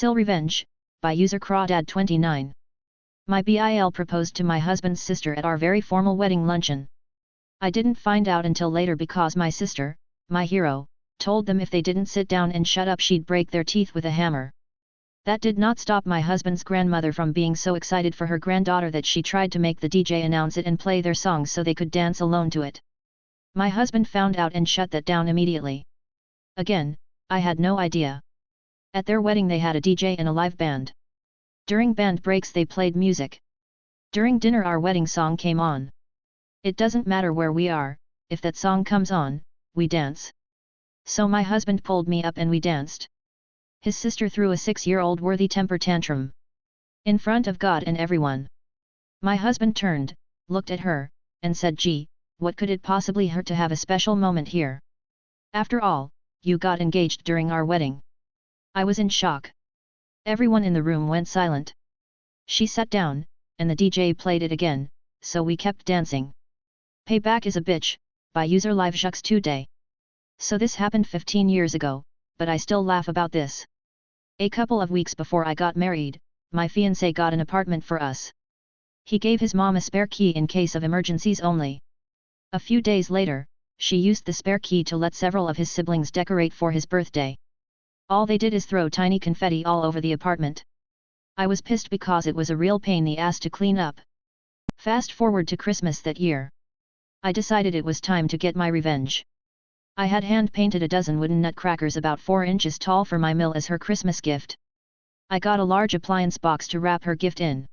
Revenge, by user crawdad29. My BIL proposed to my husband's sister at our very formal wedding luncheon. I didn't find out until later because my sister, my hero, told them if they didn't sit down and shut up she'd break their teeth with a hammer. That did not stop my husband's grandmother from being so excited for her granddaughter that she tried to make the DJ announce it and play their songs so they could dance alone to it. My husband found out and shut that down immediately. Again, I had no idea. At their wedding they had a DJ and a live band. During band breaks they played music. During dinner our wedding song came on. It doesn't matter where we are, if that song comes on, we dance. So my husband pulled me up and we danced. His sister threw a 6-year-old worthy temper tantrum. In front of God and everyone. My husband turned, looked at her, and said, "Gee, what could it possibly hurt to have a special moment here? After all, you got engaged during our wedding." I was in shock. Everyone in the room went silent. She sat down, and the DJ played it again, so we kept dancing. Payback is a bitch, by user live Jux today. So this happened 15 years ago, but I still laugh about this. A couple of weeks before I got married, my fiancé got an apartment for us. He gave his mom a spare key in case of emergencies only. A few days later, she used the spare key to let several of his siblings decorate for his birthday. All they did is throw tiny confetti all over the apartment. I was pissed because it was a real pain in the ass to clean up. Fast forward to Christmas that year. I decided it was time to get my revenge. I had hand-painted a dozen wooden nutcrackers about 4 inches tall for my Mill as her Christmas gift. I got a large appliance box to wrap her gift in.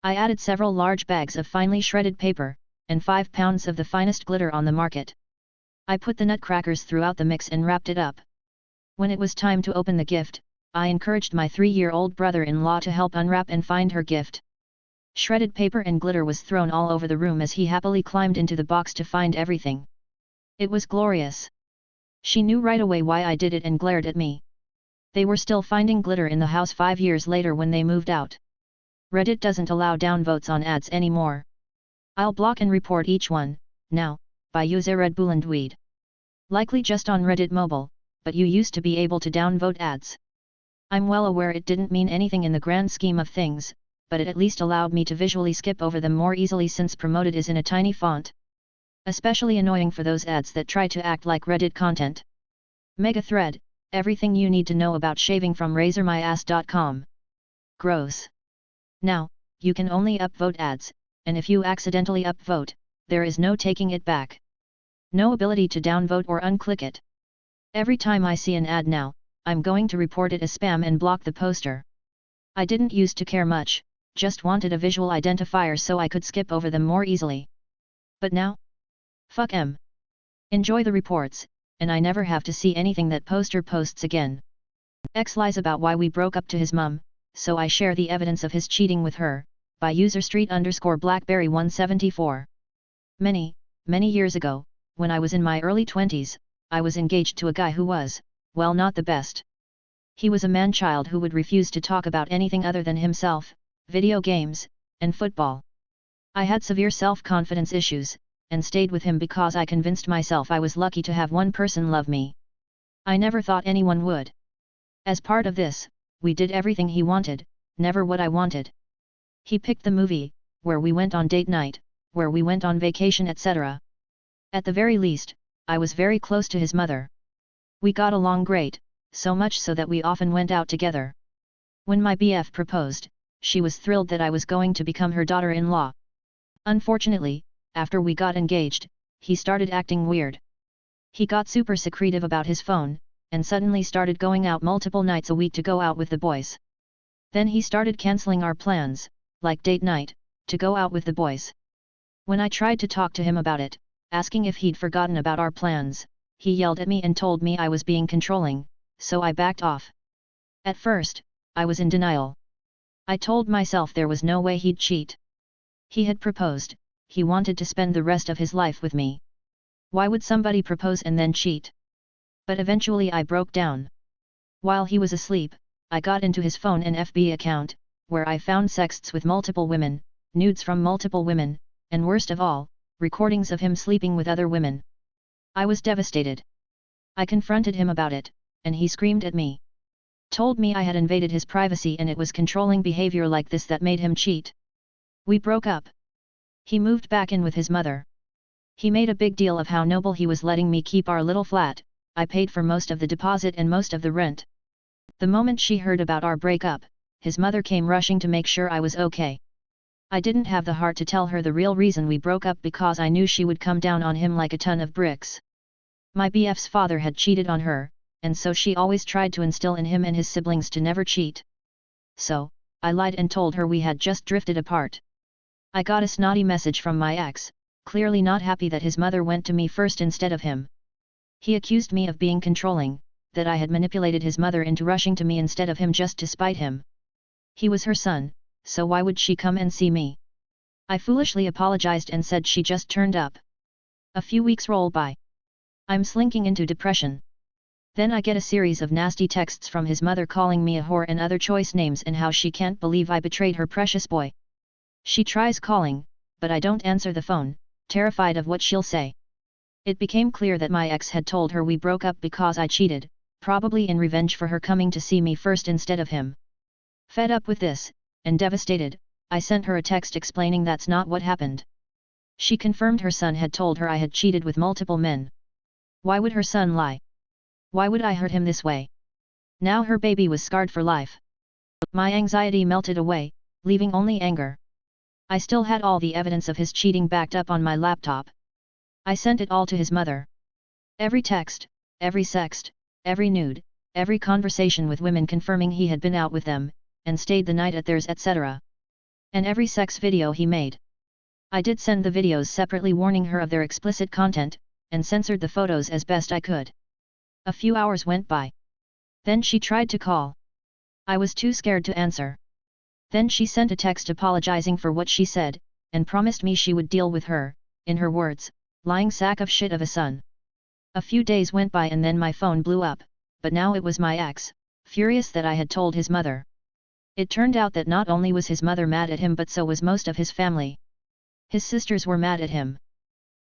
I added several large bags of finely shredded paper, and 5 pounds of the finest glitter on the market. I put the nutcrackers throughout the mix and wrapped it up. When it was time to open the gift, I encouraged my 3-year-old brother-in-law to help unwrap and find her gift. Shredded paper and glitter was thrown all over the room as he happily climbed into the box to find everything. It was glorious. She knew right away why I did it and glared at me. They were still finding glitter in the house 5 years later when they moved out. Reddit doesn't allow downvotes on ads anymore. I'll block and report each one, now, by user Red Bulandweed. Likely just on Reddit mobile, but you used to be able to downvote ads. I'm well aware it didn't mean anything in the grand scheme of things, but it at least allowed me to visually skip over them more easily since promoted is in a tiny font. Especially annoying for those ads that try to act like Reddit content. Mega thread, everything you need to know about shaving from razormyass.com. Gross. Now, you can only upvote ads, and if you accidentally upvote, there is no taking it back. No ability to downvote or unclick it. Every time I see an ad now, I'm going to report it as spam and block the poster. I didn't used to care much, just wanted a visual identifier so I could skip over them more easily. But now? Fuck 'em. Enjoy the reports, and I never have to see anything that poster posts again. X lies about why we broke up to his mum, so I share the evidence of his cheating with her, by user street_blackberry 174. Many years ago, when I was in my early 20s, I was engaged to a guy who was, well, not the best. He was a man-child who would refuse to talk about anything other than himself, video games, and football. I had severe self-confidence issues, and stayed with him because I convinced myself I was lucky to have one person love me. I never thought anyone would. As part of this, we did everything he wanted, never what I wanted. He picked the movie, where we went on date night, where we went on vacation, etc. At the very least, I was very close to his mother. We got along great, so much so that we often went out together. When my BF proposed, she was thrilled that I was going to become her daughter-in-law. Unfortunately, after we got engaged, he started acting weird. He got super secretive about his phone, and suddenly started going out multiple nights a week to go out with the boys. Then he started cancelling our plans, like date night, to go out with the boys. When I tried to talk to him about it, asking if he'd forgotten about our plans, he yelled at me and told me I was being controlling, so I backed off. At first, I was in denial. I told myself there was no way he'd cheat. He had proposed, he wanted to spend the rest of his life with me. Why would somebody propose and then cheat? But eventually I broke down. While he was asleep, I got into his phone and FB account, where I found sexts with multiple women, nudes from multiple women, and worst of all, recordings of him sleeping with other women. I was devastated. I confronted him about it, and he screamed at me. Told me I had invaded his privacy and it was controlling behavior like this that made him cheat. We broke up. He moved back in with his mother. He made a big deal of how noble he was letting me keep our little flat. I paid for most of the deposit and most of the rent. The moment she heard about our breakup, his mother came rushing to make sure I was okay. I didn't have the heart to tell her the real reason we broke up because I knew she would come down on him like a ton of bricks. My BF's father had cheated on her, and so she always tried to instill in him and his siblings to never cheat. So, I lied and told her we had just drifted apart. I got a snotty message from my ex, clearly not happy that his mother went to me first instead of him. He accused me of being controlling, that I had manipulated his mother into rushing to me instead of him just to spite him. He was her son, so why would she come and see me? I foolishly apologized and said she just turned up. A few weeks roll by. I'm slinking into depression. Then I get a series of nasty texts from his mother calling me a whore and other choice names and how she can't believe I betrayed her precious boy. She tries calling, but I don't answer the phone, terrified of what she'll say. It became clear that my ex had told her we broke up because I cheated, probably in revenge for her coming to see me first instead of him. Fed up with this, and devastated, I sent her a text explaining that's not what happened. She confirmed her son had told her I had cheated with multiple men. Why would her son lie? Why would I hurt him this way? Now her baby was scarred for life. My anxiety melted away, leaving only anger. I still had all the evidence of his cheating backed up on my laptop. I sent it all to his mother. Every text, every sext, every nude, every conversation with women confirming he had been out with them, and stayed the night at theirs etc. And every sex video he made. I did send the videos separately warning her of their explicit content, and censored the photos as best I could. A few hours went by. Then she tried to call. I was too scared to answer. Then she sent a text apologizing for what she said, and promised me she would deal with her, in her words, lying sack of shit of a son. A few days went by and then my phone blew up, but now it was my ex, furious that I had told his mother. It turned out that not only was his mother mad at him but so was most of his family. His sisters were mad at him.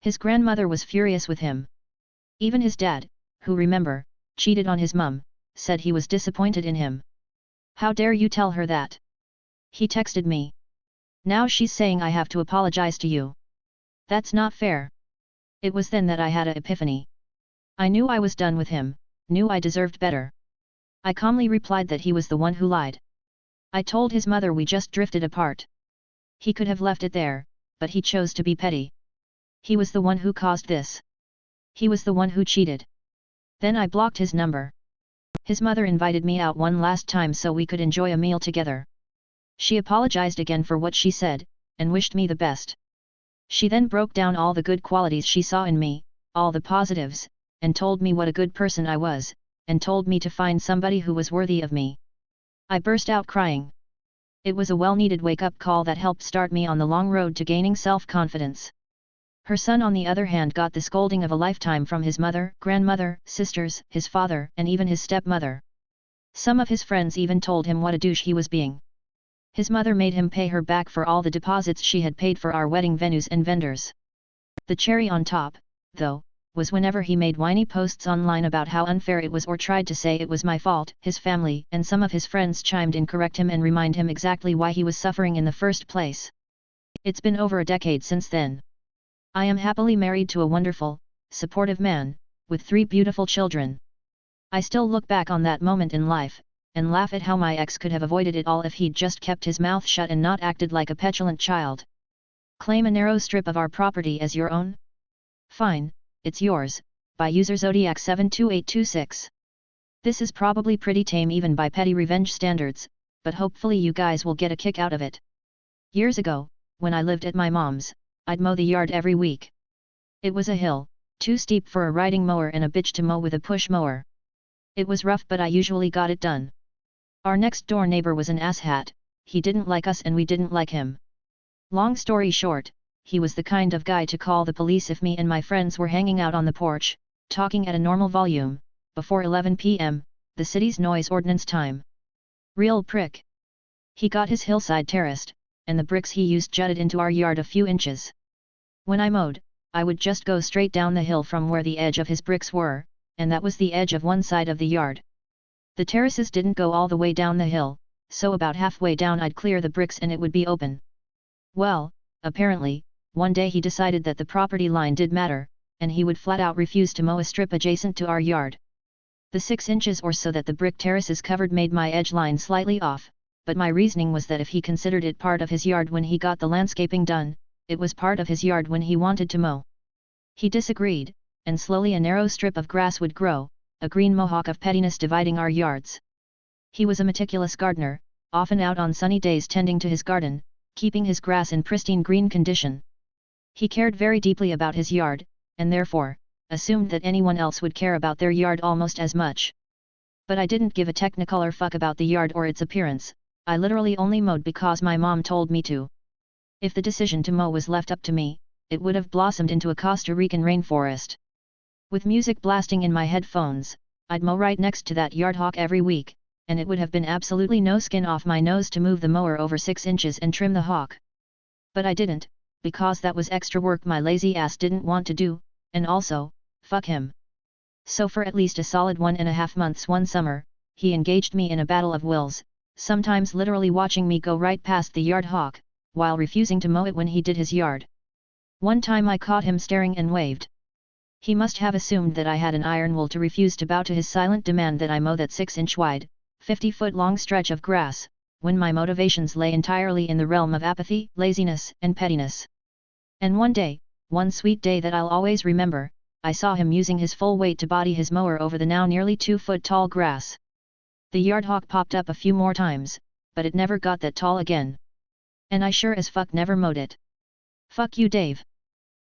His grandmother was furious with him. Even his dad, who remember, cheated on his mum, said he was disappointed in him. How dare you tell her that? He texted me. Now she's saying I have to apologize to you. That's not fair. It was then that I had an epiphany. I knew I was done with him, knew I deserved better. I calmly replied that he was the one who lied. I told his mother we just drifted apart. He could have left it there, but he chose to be petty. He was the one who caused this. He was the one who cheated. Then I blocked his number. His mother invited me out one last time so we could enjoy a meal together. She apologized again for what she said, and wished me the best. She then broke down all the good qualities she saw in me, all the positives, and told me what a good person I was, and told me to find somebody who was worthy of me. I burst out crying. It was a well-needed wake-up call that helped start me on the long road to gaining self-confidence. Her son on the other hand got the scolding of a lifetime from his mother, grandmother, sisters, his father, and even his stepmother. Some of his friends even told him what a douche he was being. His mother made him pay her back for all the deposits she had paid for our wedding venues and vendors. The cherry on top, though, was whenever he made whiny posts online about how unfair it was or tried to say it was my fault, his family and some of his friends chimed in, correct him and remind him exactly why he was suffering in the first place. It's been over a decade since then. I am happily married to a wonderful, supportive man, with 3 beautiful children. I still look back on that moment in life, and laugh at how my ex could have avoided it all if he'd just kept his mouth shut and not acted like a petulant child. Claim a narrow strip of our property as your own? Fine, it's yours, by user Zodiac72826. This is probably pretty tame even by petty revenge standards, but hopefully you guys will get a kick out of it. Years ago, when I lived at my mom's, I'd mow the yard every week. It was a hill, too steep for a riding mower and a bitch to mow with a push mower. It was rough but I usually got it done. Our next door neighbor was an asshat, he didn't like us and we didn't like him. Long story short, he was the kind of guy to call the police if me and my friends were hanging out on the porch, talking at a normal volume, before 11 p.m., the city's noise ordinance time. Real prick. He got his hillside terraced, and the bricks he used jutted into our yard a few inches. When I mowed, I would just go straight down the hill from where the edge of his bricks were, and that was the edge of one side of the yard. The terraces didn't go all the way down the hill, so about halfway down I'd clear the bricks and it would be open. Well, apparently, one day he decided that the property line did matter, and he would flat out refuse to mow a strip adjacent to our yard. The 6 inches or so that the brick terraces covered made my edge line slightly off, but my reasoning was that if he considered it part of his yard when he got the landscaping done, it was part of his yard when he wanted to mow. He disagreed, and slowly a narrow strip of grass would grow, a green mohawk of pettiness dividing our yards. He was a meticulous gardener, often out on sunny days tending to his garden, keeping his grass in pristine green condition. He cared very deeply about his yard, and therefore, assumed that anyone else would care about their yard almost as much. But I didn't give a technicolor fuck about the yard or its appearance, I literally only mowed because my mom told me to. If the decision to mow was left up to me, it would have blossomed into a Costa Rican rainforest. With music blasting in my headphones, I'd mow right next to that yard hawk every week, and it would have been absolutely no skin off my nose to move the mower over 6 inches and trim the hawk. But I didn't, because that was extra work my lazy ass didn't want to do, and also, fuck him. So for at least a solid 1.5 months one summer, he engaged me in a battle of wills, sometimes literally watching me go right past the yard hawk, while refusing to mow it when he did his yard. One time I caught him staring and waved. He must have assumed that I had an iron will to refuse to bow to his silent demand that I mow that 6-inch wide, 50-foot long stretch of grass, when my motivations lay entirely in the realm of apathy, laziness, and pettiness. And one sweet day that I'll always remember, I saw him using his full weight to body his mower over the now nearly 2-foot tall grass. The yard hawk popped up a few more times, but it never got that tall again. And I sure as fuck never mowed it. Fuck you, Dave.